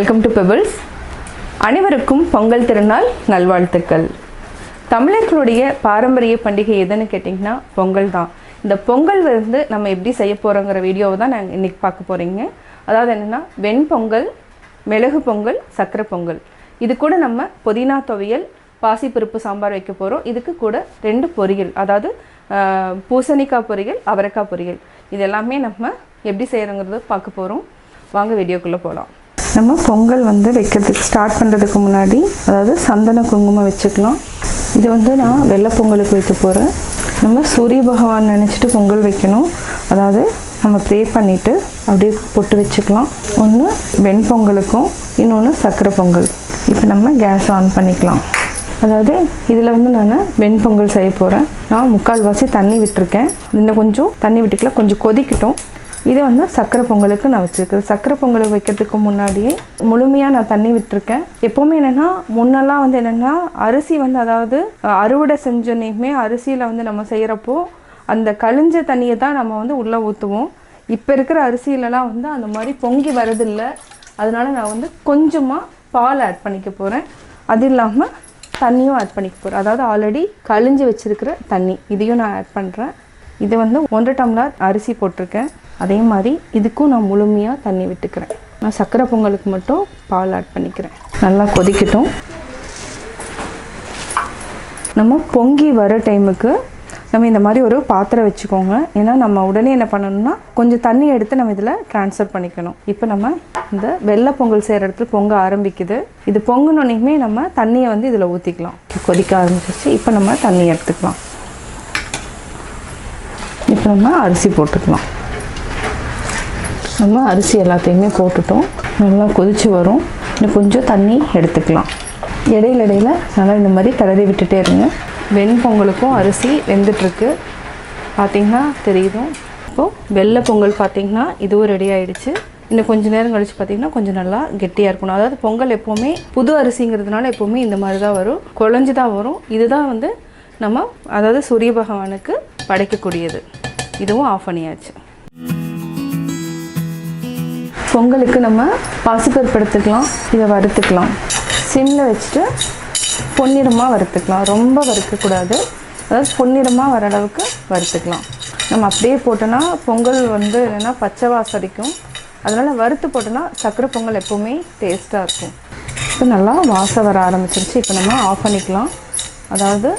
Welcome to pebbles. அனைவருக்கும் பொங்கல் திருநாள் நல்வாழ்த்துக்கள். தமிழர்களுடைய பாரம்பரிய பண்டிகை எதுன்னு கேட்டிங்கன்னா பொங்கல் தான். இந்த பொங்கல் வந்து நம்ம எப்படி செய்ய போகிறோங்கிற வீடியோவை தான் நாங்கள் இன்றைக்கி பார்க்க போகிறீங்க. அதாவது என்னென்னா வெண் பொங்கல், மிளகு பொங்கல், சக்கரை பொங்கல். இது கூட நம்ம புதினா துவையல், பாசிப்பருப்பு சாம்பார் வைக்க போகிறோம். இதுக்கு கூட 2 பொரியல், அதாவது பூசணிக்காய் பொரியல், அவரைக்காய் பொரியல். இது எல்லாமே நம்ம எப்படி செய்கிறோங்கிறத பார்க்க போகிறோம். வாங்க வீடியோக்குள்ளே போகலாம். நம்ம பொங்கல் வந்து வைக்கிறதுக்கு ஸ்டார்ட் பண்ணுறதுக்கு முன்னாடி அதாவது சந்தன குங்குமம் வச்சுக்கலாம். இது வந்து நான் வெள்ளை பொங்கலுக்கு வைக்க போகிறேன். நம்ம சூரிய பகவான் நினச்சிட்டு பொங்கல் வைக்கணும். அதாவது நம்ம ப்ரே பண்ணிவிட்டு அப்படியே பொட்டு வச்சுக்கலாம். ஒன்று வெண் பொங்கலுக்கும், இன்னொன்று சக்கரை பொங்கல். இப்போ நம்ம கேஸ் ஆன் பண்ணிக்கலாம். அதாவது இதில் வந்து நான் வெண் பொங்கல் செய்ய போகிறேன். நான் 3/4 வாசி தண்ணி விட்டுருக்கேன். இன்னும் கொஞ்சம் தண்ணி விட்டுக்கலாம், கொஞ்சம் கொதிக்கட்டும். இது வந்து சக்கரை பொங்கலுக்கு நான் வச்சுருக்கேன். சக்கரை பொங்கலுக்கு வைக்கிறதுக்கு முன்னாடியே முழுமையாக நான் தண்ணி விட்டுருக்கேன். எப்போவுமே என்னென்னா முன்னெல்லாம் வந்து என்னென்னா அரிசி வந்து அதாவது அறுவடை செஞ்சோன்னையுமே அரிசியில் வந்து நம்ம செய்கிறப்போ அந்த கழிஞ்ச தண்ணியை தான் நம்ம வந்து உள்ளே ஊற்றுவோம். இப்போ இருக்கிற அரிசியிலலாம் வந்து அந்த மாதிரி பொங்கி வரதில்லை. அதனால நான் வந்து கொஞ்சமாக பால் ஆட் பண்ணிக்க போகிறேன். அது இல்லாமல் தண்ணியும் ஆட் பண்ணிக்க போகிறேன். அதாவது ஆல்ரெடி கழிஞ்சு வச்சுருக்கிற தண்ணி இதையும் நான் ஆட் பண்ணுறேன். இது வந்து 1 டம்ளர் அரிசி போட்டிருக்கேன். அதே மாதிரி இதுக்கும் நான் முழுமையாக தண்ணி விட்டுக்கிறேன். நான் சக்கரை பொங்கலுக்கு மட்டும் பால் ஆட் பண்ணிக்கிறேன். நல்லா கொதிக்கட்டும். நம்ம பொங்கி வர டைமுக்கு நம்ம இந்த மாதிரி ஒரு பாத்திரம் வச்சுக்கோங்க. ஏன்னா நம்ம உடனே என்ன பண்ணணும்னா கொஞ்சம் தண்ணி எடுத்து நம்ம இதில் ட்ரான்ஸ்ஃபர் பண்ணிக்கணும். இப்போ நம்ம இந்த வெள்ளை பொங்கல் செய்கிற இடத்துல பொங்க ஆரம்பிக்குது. இது பொங்கணுன்னே நம்ம தண்ணியை வந்து இதில் ஊற்றிக்கலாம். கொதிக்க ஆரம்பிச்சிச்சு. இப்போ நம்ம தண்ணி எடுத்துக்கலாம். இப்போ நம்ம அரிசி போட்டுக்கலாம். நம்ம அரிசி எல்லாத்தையுமே போட்டுட்டோம். நல்லா கொதித்து வரும். இன்னும் கொஞ்சம் தண்ணி எடுத்துக்கலாம். இடையில நல்லா இந்த மாதிரி கிளறி விட்டுட்டே இருங்க. வெண் பொங்கலுக்கும் அரிசி வெந்துட்டுருக்கு, பார்த்திங்கன்னா தெரியுதும். இப்போது வெள்ளை பொங்கல் பார்த்திங்கன்னா இதுவும் ரெடி ஆகிடுச்சு. இன்னும் கொஞ்சம் நேரம் கழித்து பார்த்திங்கன்னா கொஞ்சம் நல்லா கெட்டியாக இருக்கணும். அதாவது பொங்கல் எப்போவுமே புது அரிசிங்கிறதுனால எப்போவுமே இந்த மாதிரி தான் வரும், குழஞ்சி தான் வரும். இதுதான் வந்து நம்ம அதாவது சூரிய பகவானுக்கு படைக்கக்கூடியது. இதுவும் ஆஃப் பண்ணியாச்சு. பொங்கலுக்கு நம்ம பாசிப்பருப்பு எடுத்துக்கலாம். இதை வறுத்துக்கலாம். சிம்மில் வச்சுட்டு பொன்னிறமாக வறுத்துக்கலாம். ரொம்ப வறுக்கக்கூடாது, அதாவது பொன்னிறமாக வர அளவுக்கு வறுத்துக்கலாம். நம்ம அப்படியே போட்டோன்னா பொங்கல் வந்து என்னென்னா பச்சை வாசம் அடிக்கும். அதனால் வறுத்து போட்டோன்னா சக்கரை பொங்கல் எப்போவுமே டேஸ்ட்டாக இருக்கும். இப்போ நல்லா வாசம் வர ஆரம்பிச்சிருச்சு. இப்போ நம்ம ஆஃப் பண்ணிக்கலாம். அதாவது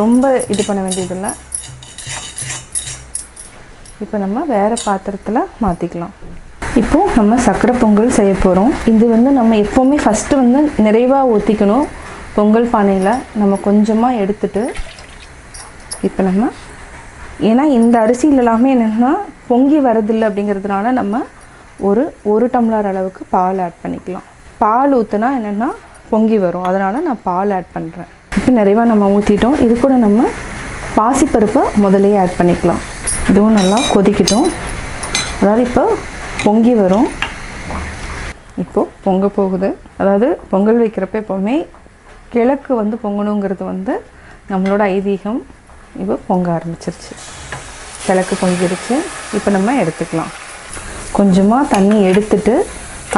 ரொம்ப இது பண்ண வேண்டியதில்லை. இப்போ நம்ம வேறு பாத்திரத்தில் மாற்றிக்கலாம். இப்போது நம்ம சக்கரை பொங்கல் செய்ய போகிறோம். இது வந்து நம்ம எப்போவுமே ஃபஸ்ட்டு வந்து நிறைவாக ஊற்றிக்கணும். பொங்கல் பானையில் நம்ம கொஞ்சமாக எடுத்துட்டு இப்போ நம்ம ஏன்னா இந்த அரிசியில் எல்லாமே என்னென்னா பொங்கி வரதில்லை அப்படிங்கிறதுனால நம்ம ஒரு டம்ளர் அளவுக்கு பால் ஆட் பண்ணிக்கலாம். பால் ஊற்றினா என்னென்னா பொங்கி வரும். அதனால் நான் பால் ஆட் பண்ணுறேன். இப்போ நிறைவாக நம்ம ஊற்றிட்டோம். இது கூட நம்ம பாசிப்பருப்பை முதலே ஆட் பண்ணிக்கலாம். இதுவும் நல்லா கொதிக்கட்டும். அதாவது இப்போ பொங்கி வரும். இப்போது பொங்க போகுது. அதாவது பொங்கல் வைக்கிறப்ப எப்போவுமே கிழக்கு வந்து பொங்கணுங்கிறது வந்து நம்மளோட ஐதீகம். இப்போ பொங்க ஆரம்பிச்சிருச்சு. கிழக்கு பொங்கிருச்சு. இப்போ நம்ம எடுத்துக்கலாம். கொஞ்சமாக தண்ணி எடுத்துட்டு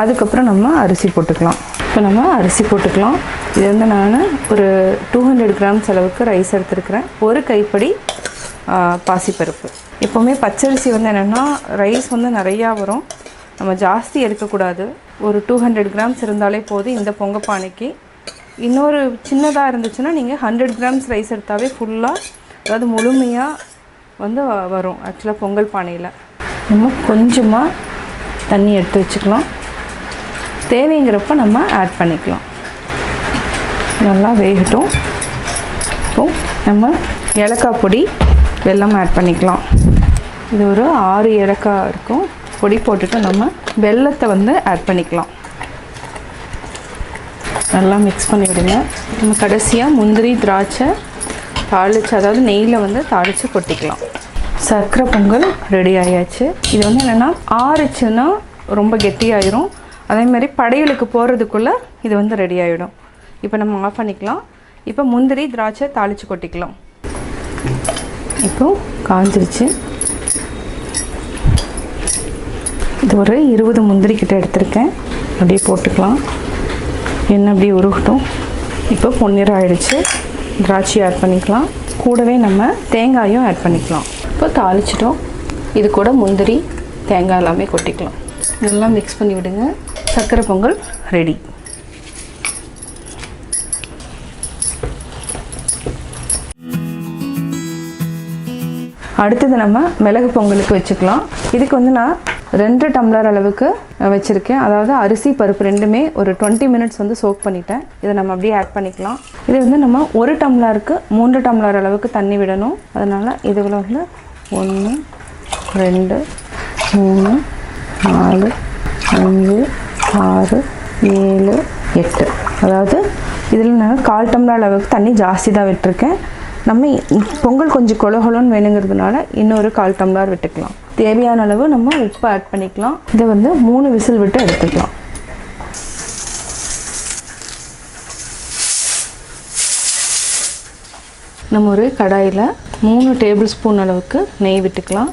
அதுக்கப்புறம் நம்ம அரிசி போட்டுக்கலாம். இப்போ நம்ம அரிசி போட்டுக்கலாம். இது வந்து நான் ஒரு 200 கிராம்ஸ் அளவுக்கு ரைஸ் எடுத்துருக்கிறேன். ஒரு கைப்படி பாசிப்பருப்பு. எப்போவுமே பச்சரிசி வந்து என்னென்னா ரைஸ் வந்து நிறையா வரும். நம்ம ஜாஸ்தி எடுக்கக்கூடாது. ஒரு 200 கிராம்ஸ் இருந்தாலே போதும் இந்த பொங்க பானைக்கு. இன்னொரு சின்னதாக இருந்துச்சுன்னா நீங்கள் 100 கிராம்ஸ் ரைஸ் எடுத்தாவே ஃபுல்லாக அதாவது முழுமையாக வந்து வரும். ஆக்சுவலாக பொங்கல் பானையில் நம்ம கொஞ்சமாக தண்ணி எடுத்து வச்சுக்கலாம். தேவைங்கிறப்ப நம்ம ஆட் பண்ணிக்கலாம். நல்லா வேகட்டும். இப்போது நம்ம ஏலக்காய் பொடி, வெல்லம் ஆட் பண்ணிக்கலாம். இது ஒரு 6 ஏலக்காய் இருக்கும். பொடி போட்டுட்டு நம்ம வெல்லத்தை வந்து ஆட் பண்ணிக்கலாம். நல்லா மிக்ஸ் பண்ணி விடுங்க. நம்ம கடைசியாக முந்திரி, திராட்சை தாளித்து அதாவது நெய்யில் வந்து தாளித்து கொட்டிக்கலாம். சர்க்கரை பொங்கல் ரெடி ஆகியாச்சு. இது வந்து என்னென்னா ஆறுச்சுன்னா ரொம்ப கெட்டியாயிரும். அதேமாதிரி படையலுக்கு போகிறதுக்குள்ளே இது வந்து ரெடி ஆகிடும். இப்போ நம்ம ஆஃப் பண்ணிக்கலாம். இப்போ முந்திரி, திராட்சை தாளித்து கொட்டிக்கலாம். இப்போது காஞ்சிருச்சு. இது ஒரு 20 முந்திரி கிட்ட எடுத்திருக்கேன். அப்படியே போட்டுக்கலாம். எண்ணெய் அப்படியே உருகட்டும். இப்போ பொன்னிறம் ஆயிடுச்சு. திராட்சை ஆட் பண்ணிக்கலாம். கூடவே நம்ம தேங்காயும் ஆட் பண்ணிக்கலாம். இப்போ தாளிச்சிட்டோம். இது கூட முந்திரி தேங்காய் எல்லாமே கொட்டிக்கலாம். நல்லா மிக்ஸ் பண்ணி விடுங்க. சக்கரை பொங்கல் ரெடி. அடுத்தது நம்ம மிளகு பொங்கலுக்கு வச்சுக்கலாம். இதுக்கு வந்து நான் 2 டம்ளர் அளவுக்கு வச்சுருக்கேன். அதாவது அரிசி பருப்பு ரெண்டுமே ஒரு 20 மினிட்ஸ் வந்து சோக் பண்ணிட்டேன். இதை நம்ம அப்படியே ஆட் பண்ணிக்கலாம். இது வந்து நம்ம 1 டம்ளருக்கு 3 டம்ளர் அளவுக்கு தண்ணி விடணும். அதனால் இதில் வந்து 1 2 3 4 5 6 7 8 அதாவது இதில் நான் 1/4 டம்ளர் அளவுக்கு தண்ணி ஜாஸ்தி தான் விட்டுருக்கேன். நம்ம பொங்கல் கொஞ்சம் கொலகொலன்னு வேணுங்கிறதுனால இன்னொரு 1/4 டம்ளர் விட்டுக்கலாம். தேவையான அளவு நம்ம உப்பு ஆட் பண்ணிக்கலாம். இதை வந்து 3 விசில் விட்டு எடுத்துக்கலாம். நம்ம ஒரு கடாயில் 3 டேபிள் ஸ்பூன் அளவுக்கு நெய் விட்டுக்கலாம்.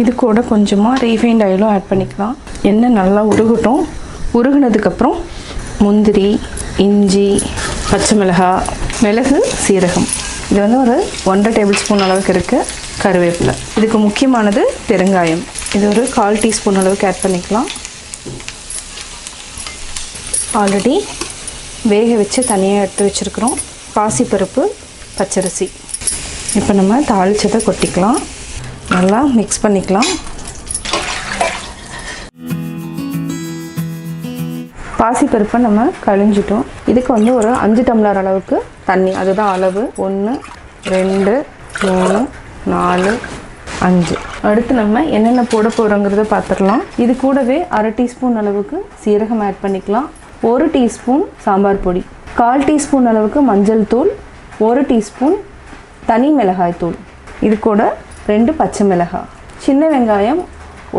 இது கூட கொஞ்சமாக ரீஃபைண்ட் ஆயிலும் ஆட் பண்ணிக்கலாம். எண்ணெய் நல்லா உருகட்டும். உருகுனதுக்கப்புறம் முந்திரி, இஞ்சி, பச்சை மிளகாய், மிளகு, சீரகம் இது வந்து ஒரு 1.5 டேபிள் ஸ்பூன் அளவுக்கு இருக்குது. கருவேப்பிலை. இதுக்கு முக்கியமானது பெருங்காயம். இது ஒரு 1/4 டீஸ்பூன் அளவுக்கு ஆட் பண்ணிக்கலாம். ஆல்ரெடி வேக வச்சு தனியாக எடுத்து வச்சுருக்கிறோம் பாசிப்பருப்பு, பச்சரிசி. இப்போ நம்ம தாளிச்சதை கொட்டிக்கலாம். நல்லா மிக்ஸ் பண்ணிக்கலாம். பாசிப்பருப்பை நம்ம கழிஞ்சிட்டோம். இதுக்கு வந்து ஒரு 5 டம்ளர் அளவுக்கு தண்ணி, அதுதான் அளவு. 1 2 3 4 5. அடுத்து நம்ம என்னென்ன போட போகிறோங்கிறத பார்த்துடலாம். இது கூடவே 1/2 டீஸ்பூன் அளவுக்கு சீரகம் ஆட் பண்ணிக்கலாம். 1 டீஸ்பூன் சாம்பார் பொடி, 1/4 டீஸ்பூன் அளவுக்கு மஞ்சள் தூள், 1 டீஸ்பூன் தனி மிளகாய் தூள், இது கூட 2 பச்சை மிளகாய், சின்ன வெங்காயம்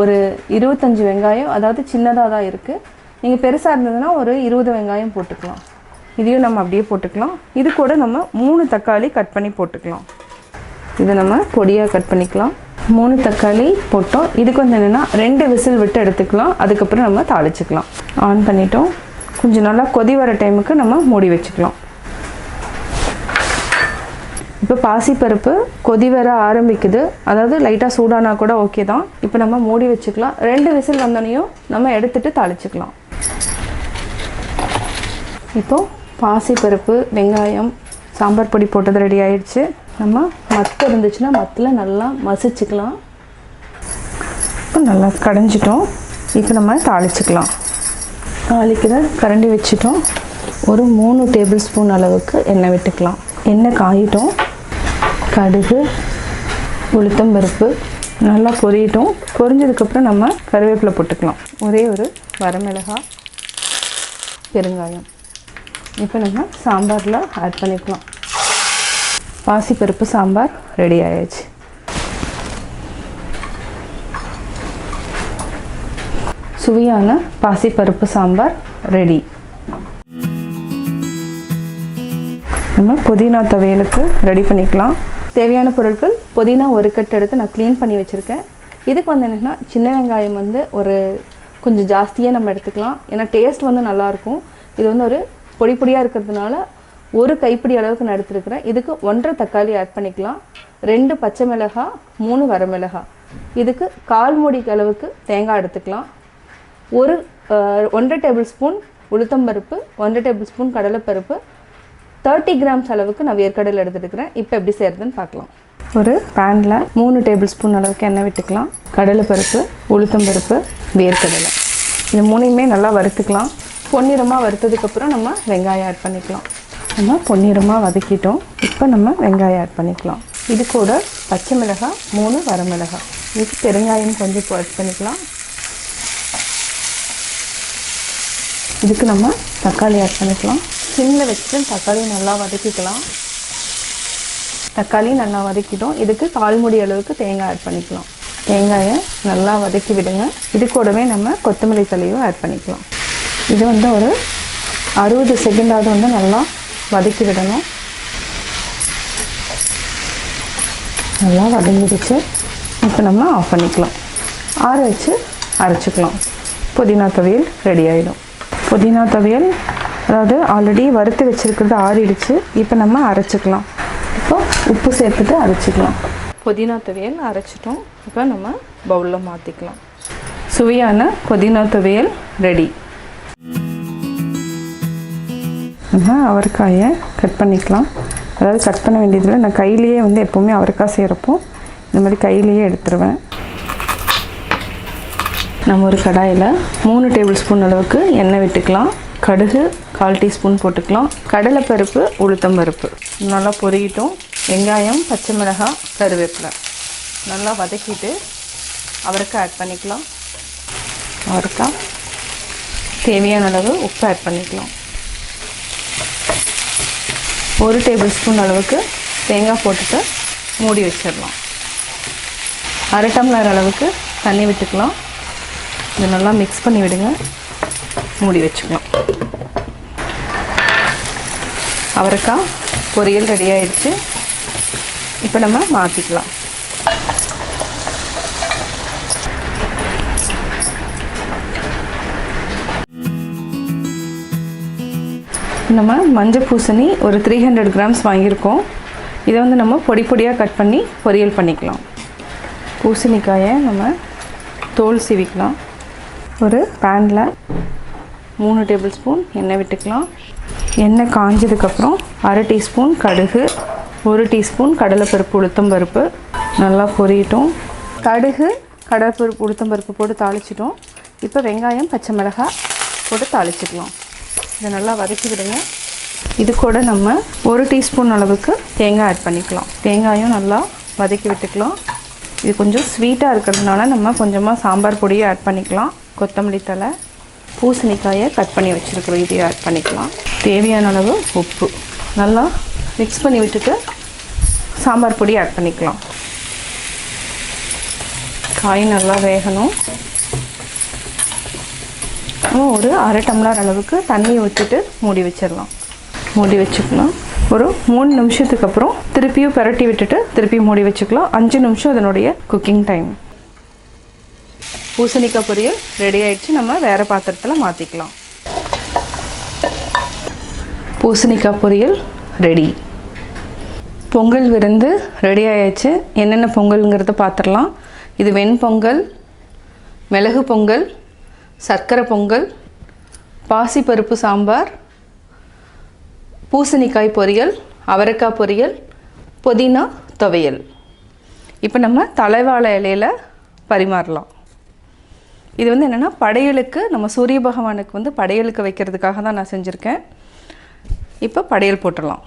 ஒரு 25 வெங்காயம், அதாவது சின்னதாக தான் இருக்குது. நீங்கள் பெருசாக இருந்ததுன்னா ஒரு 20 வெங்காயம் போட்டுக்கலாம். இதையும் நம்ம அப்படியே போட்டுக்கலாம். இது கூட நம்ம 3 தக்காளி கட் பண்ணி போட்டுக்கலாம். இதை நம்ம பொடியாக கட் பண்ணிக்கலாம். 3 தக்காளி போட்டோம். இதுக்கு வந்து என்னென்னா 2 விசில் விட்டு எடுத்துக்கலாம். அதுக்கப்புறம் நம்ம தாளிச்சுக்கலாம். ஆன் பண்ணிட்டோம். கொஞ்சம் நல்லா கொதி வர டைமுக்கு நம்ம மூடி வச்சுக்கலாம். இப்போ பாசிப்பருப்பு கொதி வர ஆரம்பிக்குது. அதாவது லைட்டாக சூடானா கூட ஓகே தான். இப்போ நம்ம மூடி வச்சுக்கலாம். 2 விசில் வந்தோடனையும் நம்ம எடுத்துகிட்டு தாளிச்சுக்கலாம். இப்போது பாசிப்பருப்பு, வெங்காயம், சாம்பார் பொடி போட்டது ரெடி ஆயிடுச்சு. நம்ம மத்து இருந்துச்சுன்னா மத்தில் நல்லா மசிச்சுக்கலாம். இப்போ நல்லா கடைஞ்சிட்டோம். இப்போ நம்ம தாளிச்சுக்கலாம். தாளிக்கிற கரண்டி வச்சுட்டோம். ஒரு 3 டேபிள் ஸ்பூன் அளவுக்கு எண்ணெய் விட்டுக்கலாம். எண்ணெய் காயிட்டோம். கடுகு, உளுத்தம்பருப்பு நல்லா பொரியட்டும். பொரிஞ்சதுக்கப்புறம் நம்ம கருவேப்பிலை போட்டுக்கலாம். ஒரே ஒரு வரமிளகாய், பெருங்காயம். இப்போ நம்ம சாம்பாரில் ஆட் பண்ணிக்கலாம். பாசிப்பருப்பு சாம்பார் ரெடி ஆயாச்சு. சுவையான பாசிப்பருப்பு சாம்பார் ரெடி. நம்ம புதினா துவையலுக்கு ரெடி பண்ணிக்கலாம். தேவையான பொருட்கள்: புதினா ஒரு கட்டு எடுத்து நான் க்ளீன் பண்ணி வச்சுருக்கேன். இதுக்கு வந்து என்னென்னா சின்ன வெங்காயம் வந்து ஒரு கொஞ்சம் ஜாஸ்தியாக நம்ம எடுத்துக்கலாம். ஏன்னா டேஸ்ட் வந்து நல்லாயிருக்கும். இது வந்து ஒரு பொடி பொடியாக இருக்கிறதுனால ஒரு கைப்பிடி அளவுக்கு நான் எடுத்துருக்கிறேன். இதுக்கு 1.5 தக்காளி ஆட் பண்ணிக்கலாம். 2 பச்சை மிளகாய், 3 வரமிளகாய். இதுக்கு 1/4 மூடி அளவுக்கு தேங்காய் எடுத்துக்கலாம். 1.5 டேபிள் ஸ்பூன் உளுத்தம்பருப்பு, 1.5 டேபிள் ஸ்பூன் கடலைப்பருப்பு, 30 கிராம்ஸ் அளவுக்கு நான் வேர்க்கடலை எடுத்துட்டுருக்கிறேன். இப்போ எப்படி செய்கிறதுன்னு பார்க்கலாம். ஒரு பேனில் 3 டேபிள் ஸ்பூன் அளவுக்கு எண்ணெய் விட்டுக்கலாம். கடலைப்பருப்பு, உளுத்தம்பருப்பு, வேர்க்கடலை இது 3யுமே நல்லா வறுத்துக்கலாம். பொன்னிறமாக வறுத்ததுக்கப்புறம் நம்ம வெங்காயம் ஆட் பண்ணிக்கலாம். நம்ம பொன்னிறமாக வதக்கிட்டோம். இப்போ நம்ம வெங்காயம் ஆட் பண்ணிக்கலாம். இது கூட பச்சை மிளகாய், 3 வரமிளகாய், இதுக்கு பெருங்காயம் கொஞ்சம் ஆட் பண்ணிக்கலாம். இதுக்கு நம்ம தக்காளி ஆட் பண்ணிக்கலாம். சிம்மில் வச்சுட்டு தக்காளி நல்லா வதக்கிக்கலாம். தக்காளி நல்லா வதக்கிட்டோம். இதுக்கு 1/4 மூடி அளவுக்கு தேங்காய் ஆட் பண்ணிக்கலாம். தேங்காயை நல்லா வதக்கி விடுங்க. இது கூடவே நம்ம கொத்தமல்லி தழையும் ஆட் பண்ணிக்கலாம். இது வந்து ஒரு 60 செகண்டாவது வந்து நல்லா வதக்கி விடணும். நல்லா வதங்கிடுச்சு. இப்போ நம்ம ஆஃப் பண்ணிக்கலாம். ஆற வச்சு அரைச்சிக்கலாம். புதினா துவையல் ரெடி ஆகிடும். புதினா துவையல், அதாவது ஆல்ரெடி வறுத்து வச்சுருக்கிறது ஆறிடுச்சு. இப்போ நம்ம அரைச்சிக்கலாம். இப்போ உப்பு சேர்த்துட்டு அரைச்சிக்கலாம். புதினா துவையல் அரைச்சிட்டோம். இப்போ நம்ம பவுலில் மாற்றிக்கலாம். சுவையான புதினா துவையல் ரெடி. நம்ம அவரைக்காயை கட் பண்ணிக்கலாம். அதாவது கட் பண்ண வேண்டியதில்லை, நான் கையிலேயே வந்து எப்போவுமே அவரைக்காய் செய்கிறப்போ இந்த மாதிரி கையிலேயே எடுத்துருவேன். நம்ம ஒரு கடாயில் 3 டேபிள் ஸ்பூன் அளவுக்கு எண்ணெய் விட்டுக்கலாம். கடுகு 1/4 டீஸ்பூன் போட்டுக்கலாம். கடலைப்பருப்பு, உளுத்தம்பருப்பு நல்லா பொரியிட்டோம். வெங்காயம், பச்சை மிளகாய், கருவேப்பிலை நல்லா வதக்கிட்டு அவரைக்காய் ஆட் பண்ணிக்கலாம். அவரைக்காய் தேவையான அளவு உப்பு ஆட் பண்ணிக்கலாம். 1 டேபிள் ஸ்பூன் அளவுக்கு தேங்காய் போட்டுட்டு மூடி வச்சிடலாம். 1/2 டம்ளர் அளவுக்கு தண்ணி விட்டுக்கலாம். இதை நல்லா மிக்ஸ் பண்ணி விடுங்க. மூடி வச்சுக்கலாம். அவரைக்காய் பொரியல் ரெடி ஆகிடுச்சு. இப்போ நம்ம மாற்றிக்கலாம். நம்ம மஞ்சள் பூசணி ஒரு 300 கிராம்ஸ் வாங்கியிருக்கோம். இதை வந்து நம்ம பொடி பொடியாக கட் பண்ணி பொரியல் பண்ணிக்கலாம். பூசணிக்காயை நம்ம தோல் சீவிக்கலாம். ஒரு பேனில் 3 டேபிள் ஸ்பூன் எண்ணெய் விட்டுக்கலாம். எண்ணெய் காஞ்சதுக்கப்புறம் 1/2 டீஸ்பூன் கடுகு, 1 டீஸ்பூன் கடலைப்பருப்பு, உளுத்தம்பருப்பு நல்லா பொரியட்டும். கடுகு, கடலைப்பருப்பு, உளுத்தம்பருப்பு போட்டு தாளிச்சிட்டோம். இப்போ வெங்காயம், பச்சை மிளகாய் போட்டு தாளிச்சிக்கலாம். இதை நல்லா வதக்கி விடுங்க. இது கூட நம்ம 1 டீஸ்பூன் அளவுக்கு தேங்காய் ஆட் பண்ணிக்கலாம். தேங்காயும் நல்லா வதக்கி விட்டுக்கலாம். இது கொஞ்சம் ஸ்வீட்டாக இருக்கிறதுனால நம்ம கொஞ்சமாக சாம்பார் பொடியை ஆட் பண்ணிக்கலாம். கொத்தமல்லி தழை, பூசணிக்காயை கட் பண்ணி வச்சுருக்கிறோம், இதையும் ஆட் பண்ணிக்கலாம். தேவையான அளவு உப்பு நல்லா மிக்ஸ் பண்ணி விட்டுட்டு சாம்பார் பொடி ஆட் பண்ணிக்கலாம். காய் நல்லா வேகணும். ஒரு 1/2 டம்ளர் அளவுக்கு தண்ணி ஊற்றிட்டு மூடி வச்சிடலாம். மூடி வச்சுக்கலாம். ஒரு 3 நிமிஷத்துக்கு அப்புறம் திருப்பியும் பரட்டி விட்டுட்டு திருப்பி மூடி வச்சுக்கலாம். 5 நிமிஷம் அதனுடைய குக்கிங் டைம். பூசணிக்காய் பொரியல் ரெடி ஆயிடுச்சு. நம்ம வேறு பாத்திரத்தில் மாற்றிக்கலாம். பூசணிக்காய் பொரியல் ரெடி. பொங்கல் விருந்து ரெடி ஆயிடுச்சு. என்னென்ன பொங்கல்ங்கிறத பார்த்துடலாம். இது வெண் பொங்கல், மிளகு பொங்கல், சர்க்கரை பொங்கல், பாசிப்பருப்பு சாம்பார், பூசணிக்காய் பொரியல், அவரைக்காய் பொரியல், புதினா துவையல். இப்போ நம்ம தலைவாழை இலையில் பரிமாறலாம். இது வந்து என்னென்னா படையலுக்கு, நம்ம சூரிய பகவானுக்கு வந்து படையலுக்கு வைக்கிறதுக்காக தான் நான் செஞ்சுருக்கேன். இப்போ படையல் போட்டுடலாம்.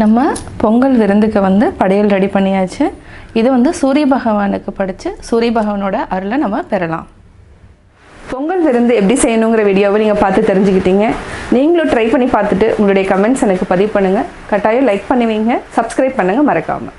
நம்ம பொங்கல் விருந்துக்கு வந்து படையல் ரெடி பண்ணியாச்சு. இது வந்து சூரிய பகவானுக்கு படைச்சு சூரிய பகவானோட அருளை நம்ம பெறலாம். பொங்கல் விருந்து எப்படி செய்யணுங்கிற வீடியோவை நீங்கள் பார்த்து தெரிஞ்சுக்கிட்டீங்க. நீங்களும் ட்ரை பண்ணி பார்த்துட்டு உங்களுடைய கமெண்ட்ஸ் எனக்கு பதிவு பண்ணுங்கள். கட்டாயம் லைக் பண்ணுவீங்க, சப்ஸ்கிரைப் பண்ணுங்கள் மறக்காமல்.